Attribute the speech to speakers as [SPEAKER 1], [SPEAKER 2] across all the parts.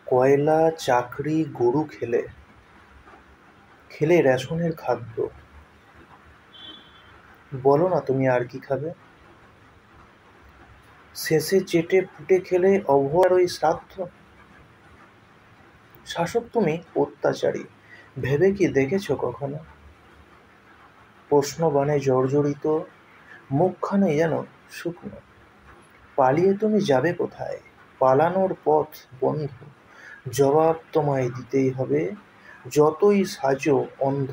[SPEAKER 1] কয়লা, চাকরি, গরু খেলে খেলে রেশনের খাদ্য। বলো না তুমি আর কি খাবে? শেষে চেটে পুটে খেলে অভয়ার ওই শ্রাদ্ধ। শাসক তুমি অত্যাচারী, ভেবে কি দেখেছ কখনো? প্রশ্নবাণে জর্জরিত, মুখখানে যেন শুকনো। পালিয়ে তুমি যাবে কোথায়? পালানোর পথ বন্ধ। জবাব তোমায় দিতেই হবে, যতই সাজো অন্ধ।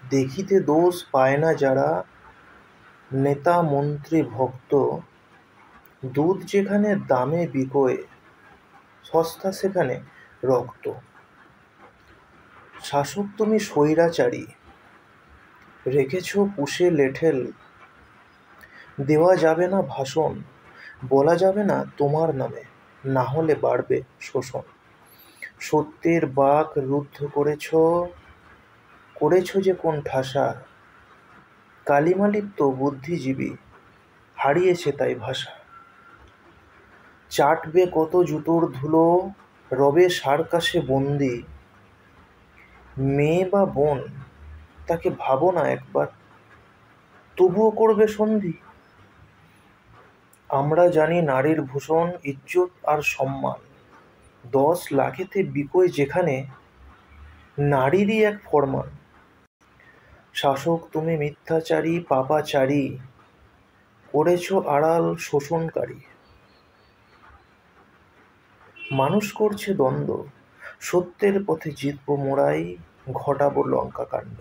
[SPEAKER 1] দেখিতে দোষ পায় না যারা, নেতা মন্ত্রী ভক্ত, দুধ যেখানে দামে বিকোয়, সস্তা সেখানে রক্ত। শাসক তুমি স্বৈরাচারী, রেখেছ পুষে লেঠেল। দেওয়া যাবে না ভাষণ, বলা যাবে না তোমার নামে, না হলে বাড়বে শোষণ। সত্যের বাক রুদ্ধ করেছ, করেছ যে কোন ঠাসা। কালিমালিপ্ত বুদ্ধিজীবী, হারিয়েছে তাই ভাষা। চাটবে কত জুতোর ধুলো, রবে সার্কাসে বন্দি। মেয়ে বা বোন, তাকে ভাবো না একবার, তবুও করবে সন্ধি। আমরা জানি নারীর ভূষণ ইজ্জত আর সম্মান, 10 লাখেতে বিকোয় যেখানে, নারীরই এক ফরমান। শাসক তুমি মিথ্যাচারী পাপাচারী, করেছ আড়াল শোষণকারী। মানুষ করছে দ্বন্দ্ব, সত্যের পথে জিতবো মোড়াই, ঘটাবো লঙ্কা কাণ্ড।